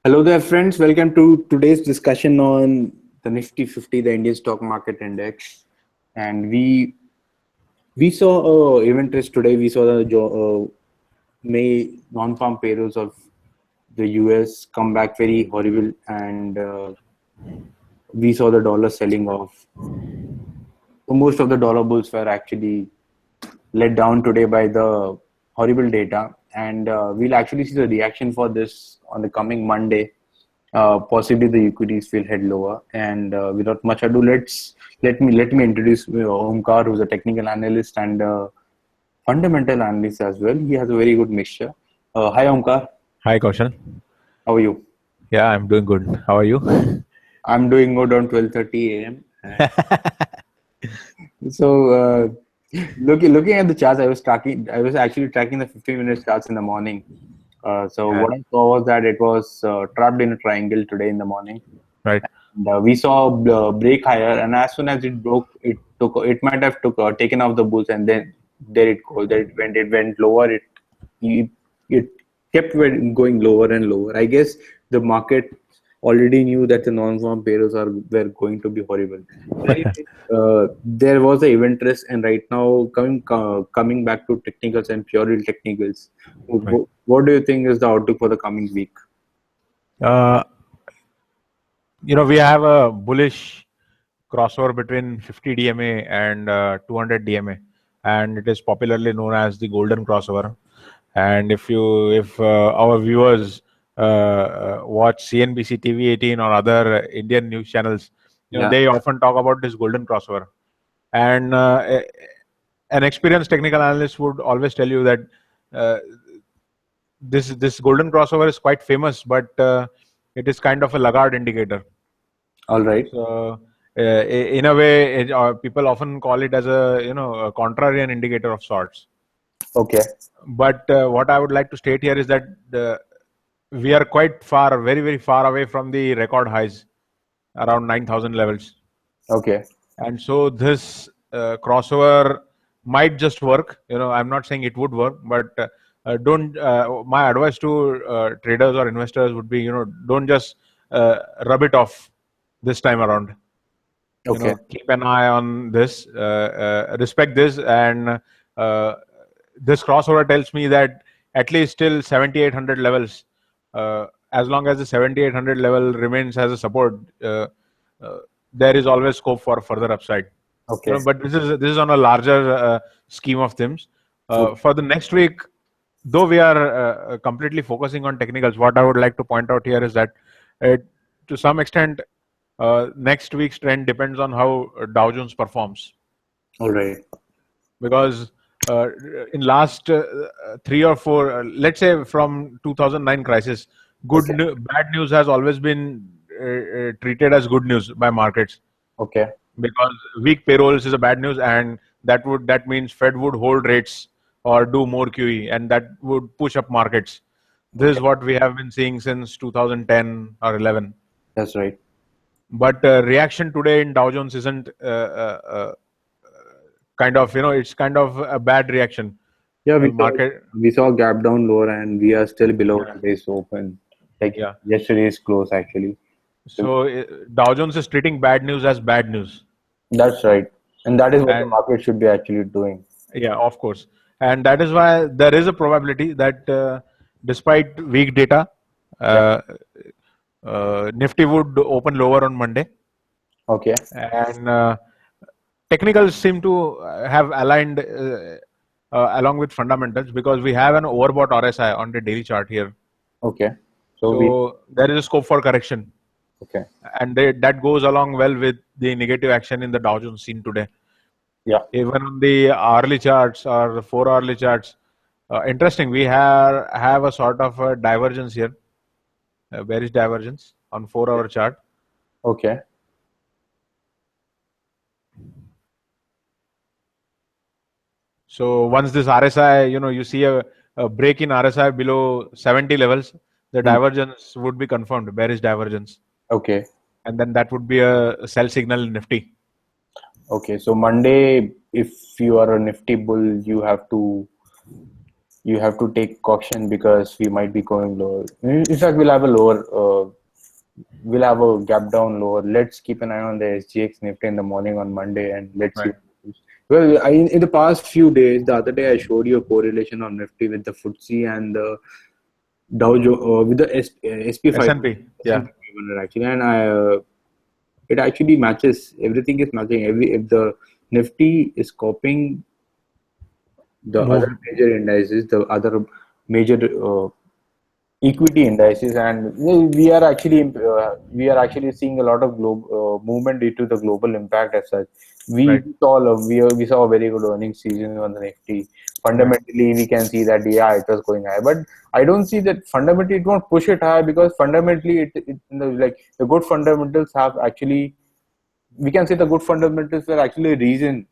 Hello there, friends. Welcome to today's discussion on the Nifty 50, the Indian stock market index. And we saw event risk today. We saw the May non-farm payrolls of the US come back very horrible, and we saw the dollar selling off. So most of the dollar bulls were actually let down today by the horrible data, and we'll actually see the reaction for this on the coming Monday. Possibly the equities will head lower, and without much ado, let me introduce Omkar, who's a technical analyst and fundamental analyst as well. He has a very good mixture. Hi Omkar, Hi, Kaushal. how are you? Yeah, I'm doing good. How are you? I'm doing good on 12:30 a.m. So looking at the charts, I was actually tracking the 15-minute charts in the morning. So Yeah. what I saw was that it was trapped in a triangle today in the morning. Right. And, we saw a break higher, and as soon as it broke, it might have taken off the bulls, and then there it goes. There it went lower. It kept going lower and lower. I guess the market already knew that the non-farm payrolls were going to be horrible. But anyway, there was a event risk, and right now coming back to technicals and purely technicals, Right. what do you think is the outlook for the coming week? Uh, we have a bullish crossover between 50 DMA and 200 DMA, and it is popularly known as the golden crossover. And if our viewers watch CNBC TV 18 or other Indian news channels, Yeah. they often talk about this golden crossover. And an experienced technical analyst would always tell you that uh, this golden crossover is quite famous, but it is kind of a laggard indicator. All right. So, in a way, people often call it as a contrarian indicator of sorts. Okay. But what I would like to state here is that we are quite far, very very far away from the record highs, around 9,000 levels. Okay. And so this crossover might just work. I'm not saying it would work, but don't. My advice to traders or investors would be, don't just rub it off this time around. Okay. Keep an eye on this, respect this, and this crossover tells me that at least till 7,800 levels, as long as the 7,800 level remains as a support, uh, there is always scope for further upside. Okay. But this is on a larger scheme of things. Okay. For the next week, though we are completely focusing on technicals, what I would like to point out here is that to some extent, next week's trend depends on how Dow Jones performs, All right. because uh, in last 3 or 4, let's say from 2009 crisis, Okay. bad news has always been treated as good news by markets, Okay. because weak payrolls is a bad news, and that means Fed would hold rates or do more QE, and that would push up markets. This Okay. is what we have been seeing since 2010 or 11. That's right. But reaction today in Dow Jones isn't it's kind of a bad reaction. Yeah, Market, we saw gap down lower, and we are still below yeah, today's open, like yeah. yesterday's close actually. So So Dow Jones is treating bad news as bad news, that's right, and that is what the and market should be actually doing. yeah, of course, and that is why there is a probability that despite weak data, Yeah. uh, Nifty would open lower on Monday, Okay. and technicals seem to have aligned along with fundamentals, because we have an overbought RSI on the daily chart here. Okay. So we. So there is a scope for correction, Okay. and that goes along well with the negative action in the Dow Jones seen today. Yeah. Even on the hourly charts or the 4 hourly charts, interesting. We have a sort of a divergence here, a bearish divergence on 4 hour chart. Okay. So once this RSI, you see a break in RSI below 70 levels, the Hmm. divergence would be confirmed, bearish divergence, Okay. and then that would be a sell signal in Nifty. Okay. So Monday, if you are a Nifty bull, you have to take caution because we might be going lower. In fact, we'll have a lower. We'll have a gap down lower. Let's keep an eye on the SGX Nifty in the morning on Monday, and let's see. Right. Well, in the past few days, the other day I showed you a correlation on Nifty with the FTSE and the Dow Jones with the SP 500, S&P. Yeah. S&P 500 actually, and it actually matches. Everything is matching. If the Nifty is copying the Move. other major indices, the other major equity indices, and we are actually seeing a lot of movement due to the global impact as such. Right. We saw a very good earnings season on the Nifty. Right. Fundamentally, we can see that it was going high, but I don't see that fundamentally it won't push it high because fundamentally like the good fundamentals have actually, we can say the good fundamentals were actually a reason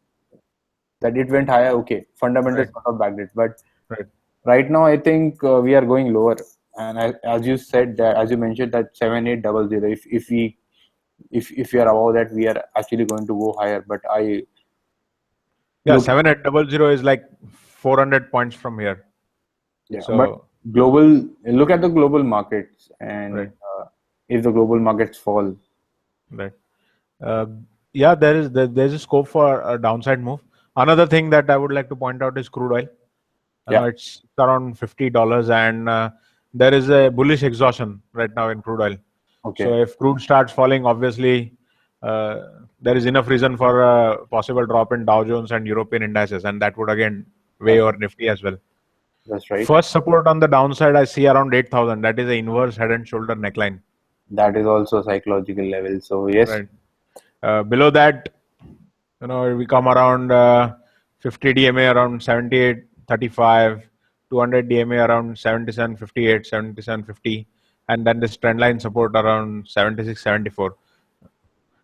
that it went higher. Okay, fundamentals Right. sort of backed it, but Right. right now I think we are going lower. And as you said that, as you mentioned that 7800, if we are above that, we are actually going to go higher. But I Yeah, look, 7800 is like 400 points from here. yeah, but So look at the global markets, and right. if the global markets fall, Right. Uh, yeah, there's a scope for a downside move. Another thing that I would like to point out is crude oil. I know yeah, it's around $50, and there is a bullish exhaustion right now in crude oil. So okay, if crude starts falling, obviously uh, there is enough reason for a possible drop in Dow Jones and European indices, and that would again weigh that's over Nifty as well. that's right. First support on the downside, I see around 8,000. That is the inverse head and shoulder neckline. That is also psychological level. So yes, Right. Below that, we come around 50 DMA around 78.35, 200 DMA around 77.58, 77.50, and then this trend line support around 76.74.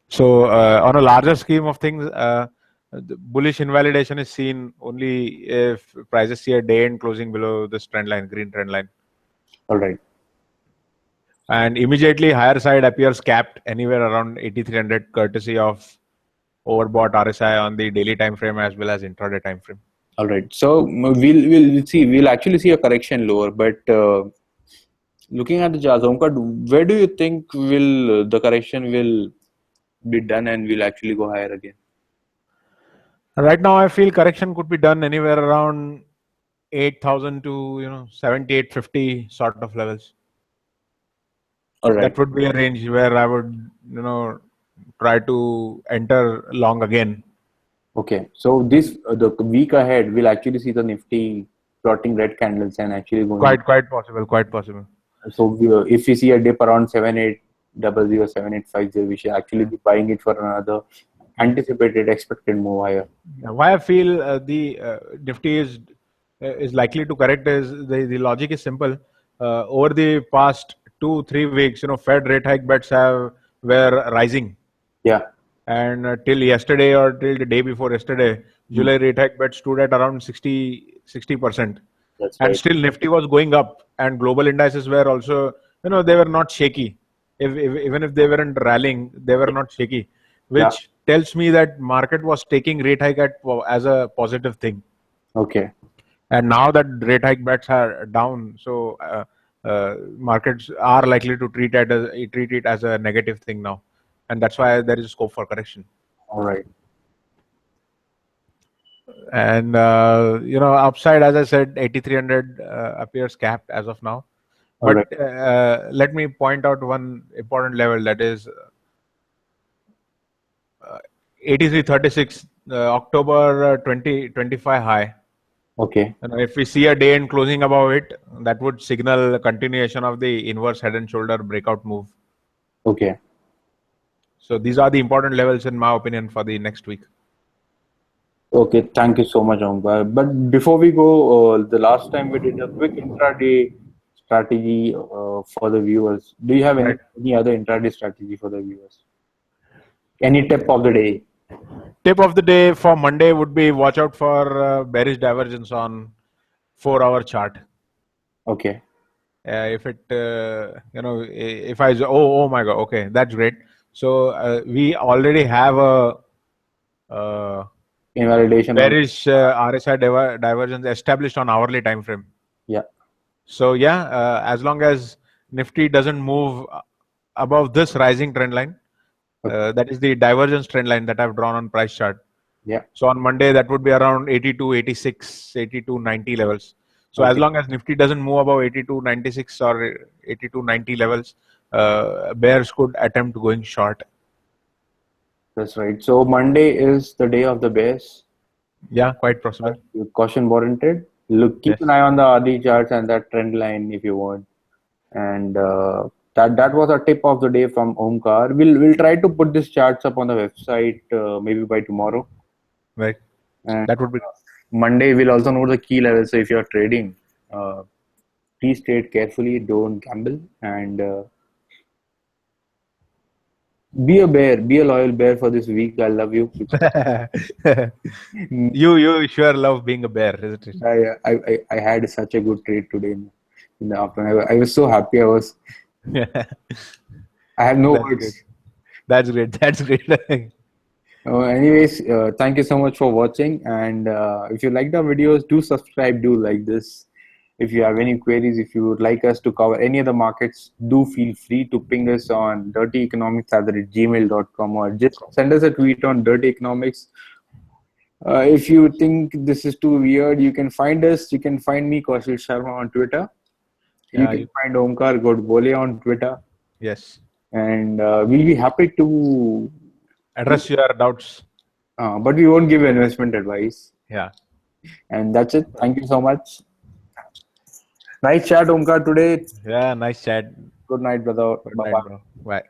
So, on a larger scheme of things, the bullish invalidation is seen only if prices see a day end closing below this trend line, green trend line. all right. And immediately higher side appears capped anywhere around 8,300, courtesy of overbought RSI on the daily time frame as well as intraday time frame. All right. So we'll actually see a correction lower, but looking at the charts, Omkar, where do you think will the correction will be done and will actually go higher again? Right now, I feel correction could be done anywhere around 8,000 to 7,850 sort of levels. All right. That would be a range where I would try to enter long again. Okay. So this the week ahead will actually see the Nifty plotting red candles and actually going. Quite possible. Quite possible. So if we see a dip around 7800, 7850, we should actually be buying it for another anticipated, expected move higher. Why I feel the Nifty is likely to correct is the logic is simple. Over the past 2-3 weeks, Fed rate hike bets were rising, Yeah. and till yesterday or till the day before yesterday, Hmm. July rate hike bet stood at around 60%, That's and right. still Nifty was going up, and global indices were also they were not shaky. Even if they weren't rallying, they were not shaky, Yeah. which tells me that market was taking rate hike as a positive thing. Okay. And now that rate hike bets are down, so markets are likely to treat it as a negative thing now, and that's why there is scope for correction. All right. And upside, as I said, 8,300 appears capped as of now. All But right. let me point out one important level, that is 83.36, October 2025 high. Okay. And if we see a day end closing above it, that would signal a continuation of the inverse head and shoulder breakout move. Okay. So these are the important levels, in my opinion, for the next week. Okay. Thank you so much, Omkar. But before we go, the last time we did a quick intraday strategy for the viewers. Do you have Right. any other intraday strategy for the viewers? Any tip of the day? Tip of the day for Monday would be watch out for bearish divergence on 4-hour chart. Okay. If it, if I, oh my God, okay, that's great. So we already have a Invalidation on. bearish RSI divergence established on hourly time frame. Yeah. So yeah, as long as Nifty doesn't move above this rising trend line, Okay. that is the divergence trend line that I've drawn on price chart. Yeah. So on Monday, that would be around 82, 86, 82, 90 levels. So as Okay. long as Nifty doesn't move above 82, 96 or 82, 90 levels, bears could attempt going short. That's right. So Monday is the day of the bears. Yeah, quite possible. Caution warranted. Look, keep Yes. an eye on the RD charts and that trend line if you want. And that was a tip of the day from Omkar. We'll try to put these charts up on the website maybe by tomorrow. Right. And That would be Monday we'll also know the key levels. So if you're trading, uh, please trade carefully. Don't gamble and be a bear. Be a loyal bear for this week. I love you. you sure love being a bear, isn't it? I had such a good trade today in the afternoon. I was so happy. I have no That's great. words. That's great. That's great. Anyways, thank you so much for watching. And if you liked our videos, do subscribe, do like this. If you have any queries, if you would like us to cover any of the markets, do feel free to ping us on dirtyeconomics@gmail.com or just send us a tweet on Dirty Economics. If you think this is too weird, you can find us. You can find me, Kaushal Sharma, on Twitter. You Yeah. can find Omkar Godbole on Twitter. Yes. And we'll be happy to, Address your doubts. but we won't give investment advice. Yeah. And that's it. Thank you so much. Nice chat, Omkar, today. Yeah. Nice chat. Good night, brother. Good Bye night, bye. bro. Bye.